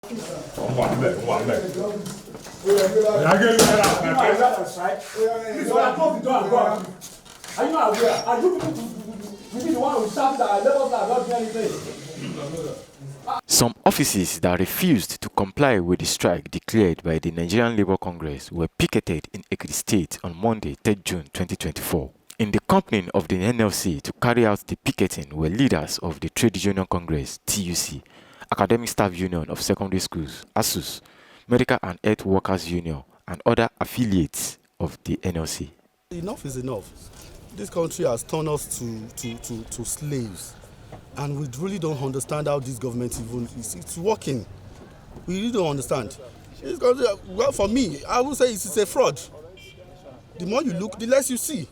Are you aware? Are you people the one who started that levels are not doing anything? Some offices that refused to comply with the strike declared by the Nigerian Labour Congress were picketed in Ekiti State on Monday, 3rd June 2024. In the company of the NLC to carry out the picketing were leaders of the Trade Union Congress, TUC, Academic Staff Union of Secondary Schools, ASUS, Medical and Health Workers Union, and other affiliates of the NLC. Enough is enough. This country has turned us to slaves, and we really don't understand how this government even it's working. We really don't understand. Well, for me, I would say it's a fraud. The more you look, the less you see.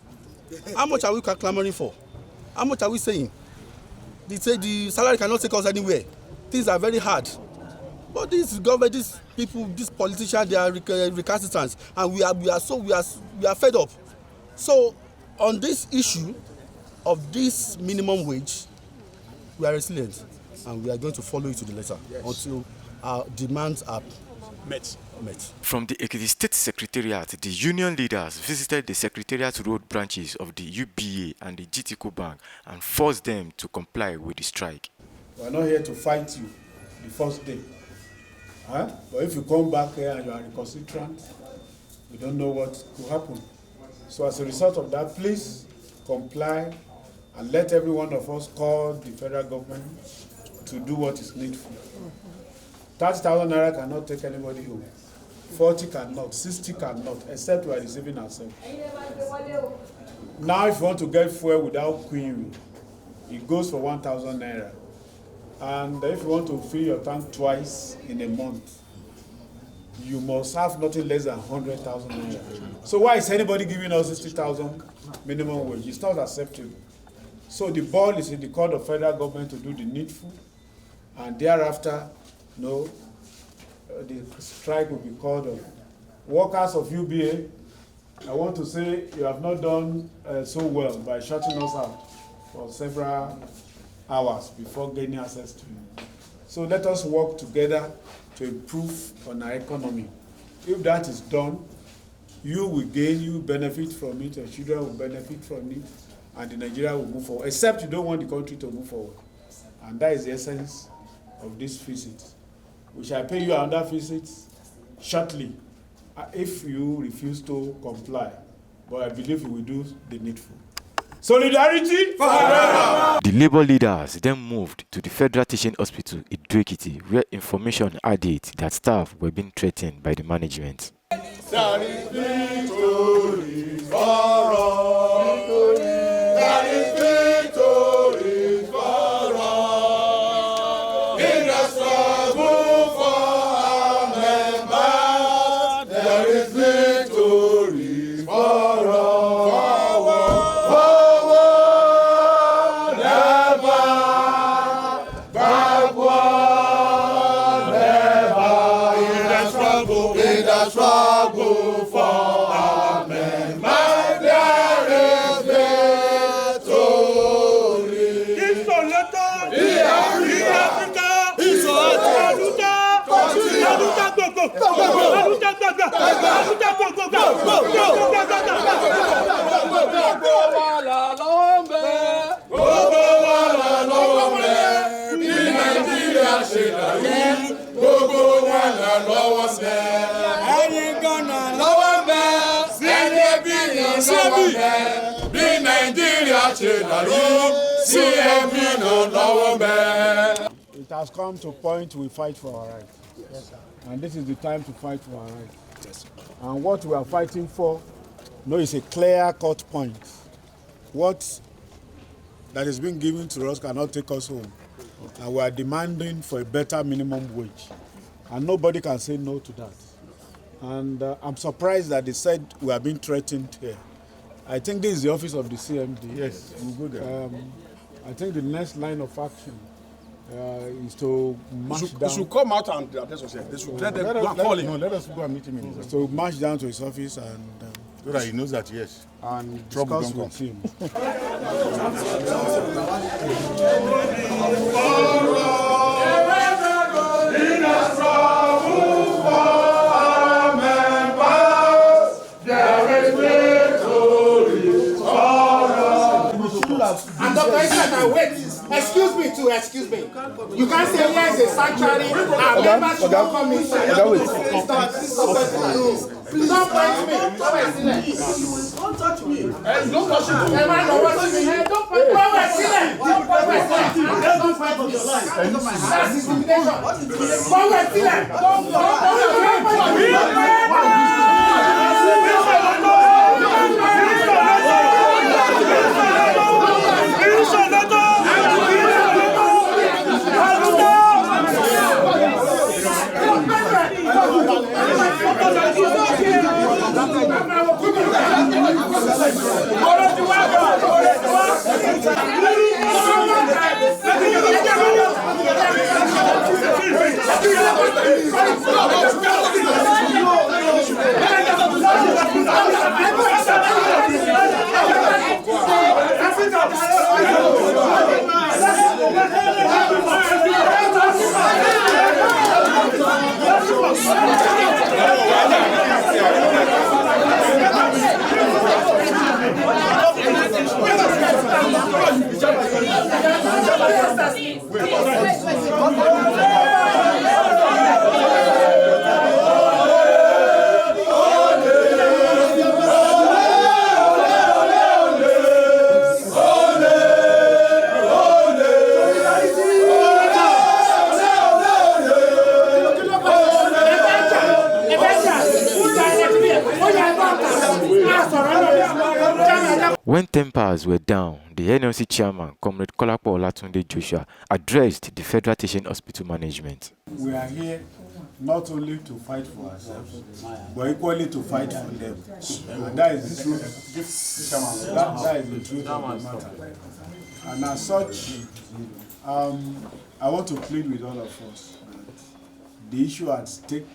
How much are we clamoring for? How much are we saying? They say the salary cannot take us anywhere. Things are very hard. But this government, these people, these politicians, they are recalcitrant, and we are fed up. So on this issue of this minimum wage, we are resilient, and we are going to follow it to the letter until our demands are met. From the Ekiti State Secretariat, the union leaders visited the Secretariat Road branches of the UBA and the GTCO Bank and forced them to comply with the strike. We are not here to fight you the first day. But if you come back here and you are recalcitrant, we don't know what will happen. So as a result of that, please comply and let every one of us call the federal government to do what is needful. 30,000 naira cannot take anybody home. 40 cannot, 60 cannot, except we are deceiving ourselves. Now, if you want to get fuel without queuing, it goes for 1,000 naira. And if you want to fill your tank twice in a month, you must have nothing less than 100,000 naira. So why is anybody giving us 60,000 minimum wage? It's not acceptable. So the ball is in the court of federal government to do the needful, and thereafter, the strike will be called off. Workers of UBA, I want to say you have not done so well by shutting us out for several hours before gaining access to you. So let us work together to improve on our economy. If that is done, you will gain, you will benefit from it, your children will benefit from it, and the Nigeria will move forward, except you don't want the country to move forward. And that is the essence of this visit. We shall pay you another visit shortly if you refuse to comply. But I believe you will do the needful. Solidarity forever! The labor leaders then moved to the Federal Teaching Hospital in Ekiti, where information added that staff were being threatened by the management. There is victory for all. There is victory for all. In the struggle for our members, there is victory for all. Struggle for our men, there is victory. In Africa, it has come to a point we fight for our rights. Yes, and this is the time to fight for our rights. Yes. And what we are fighting for is a clear-cut point. What that is being given to us cannot take us home. And we are demanding for a better minimum wage. And nobody can say no to that. And I'm surprised that they said we are being threatened here. I think this is the office of the CMD. Yes, we'll go there. I think the next line of action is to march down. They should come out and address us here. They should let us go and meet him in his office. So march down to his office and so that he knows that yes, and trouble discuss don't with come. him. In a struggle for our members, there is victory for us. And Dr. Isaac, wait. Excuse me. You can't say here is a sanctuary and members should not come inside. Please don't point me. Don't touch me. Don't touch me. Don't point me. That's intimidation. When tempers were down, the NLC chairman, Comrade Kolapo Olatunde Joshua, addressed the Federal Teaching Hospital management. We are here not only to fight for ourselves, but equally to fight for them. And that is the truth. That is the truth of the matter. And as such, I want to plead with all of us. The issue at stake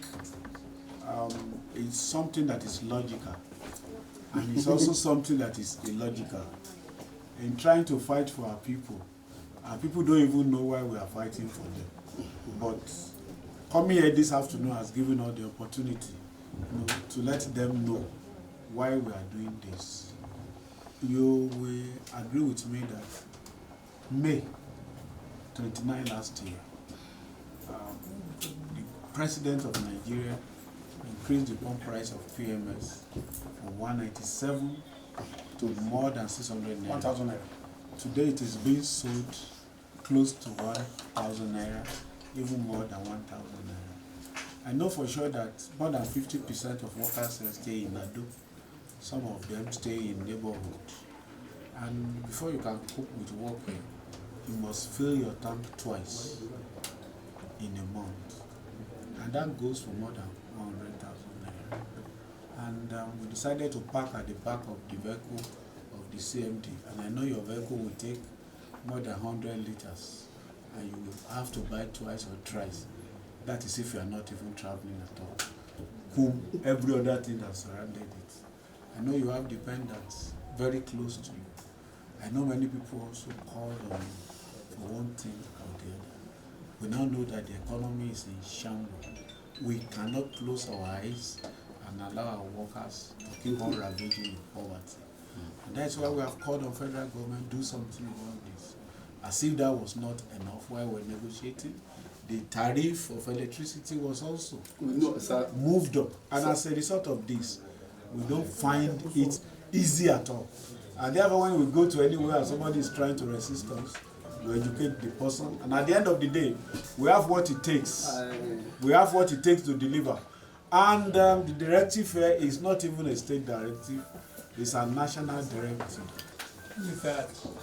is something that is logical. And it's also something that is illogical. In trying to fight for our people don't even know why we are fighting for them. But coming here this afternoon has given us the opportunity, to let them know why we are doing this. You will agree with me that May 29 last year, the President of Nigeria increased the pump price of PMS from 197 to more than 600 naira. 1,000 naira. Today it is being sold close to 1,000 naira, even more than 1,000 naira. I know for sure that more than 50% of workers stay in Ado. Some of them stay in neighborhood. And before you can cope with work here, you must fill your tank twice in a month. And that goes for more than 100,000 naira. And we decided to park at the back of the vehicle of the CMD. And I know your vehicle will take more than 100 liters. And you will have to buy twice or thrice. That is if you are not even traveling at all. Every other thing that surrounded it. I know you have dependents very close to you. I know many people also called on you for one thing or the other. We now know that the economy is in shambles. We cannot close our eyes and allow our workers to keep on ravaging in poverty. And that's why we have called on federal government to do something about this. As if that was not enough while we're negotiating, the tariff of electricity was also moved up. And as a result of this, we don't find it easy at all. And therefore, when we go to anywhere and somebody is trying to resist us, we educate the person. And at the end of the day, we have what it takes. We have what it takes to deliver. And the directive here is not even a state directive. It's a national directive.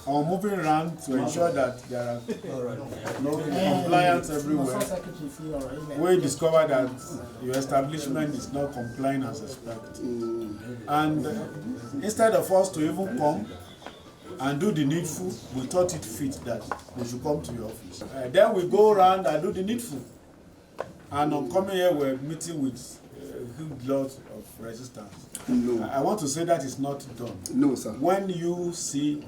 I'm moving around to ensure that there are no compliance everywhere. We discover that your establishment is not complying as expected. And instead of us to even come and do the needful, we thought it fit that we should come to your office. Then we go around and do the needful. And on coming here, we're meeting with a huge lot of resistance. No. I want to say that is not done. No, sir. When you see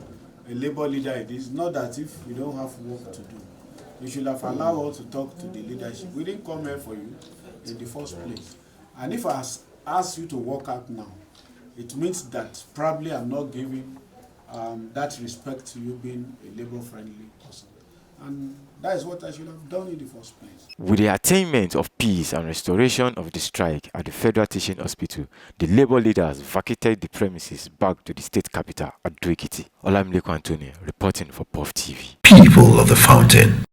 a labor leader, it is not that if we don't have work to do. You should have allowed us to talk to the leadership. We didn't come here for you in the first place. And if I ask you to walk out now, it means that probably I'm not giving that respect to you being a labor-friendly person. And that is what I should have done in the first place. With the attainment of peace and restoration of the strike at the Federal Teaching Hospital, the labor leaders vacated the premises back to the state capital at Ado-Ekiti. Olamileko Anthony reporting for Puff TV. People of the Fountain.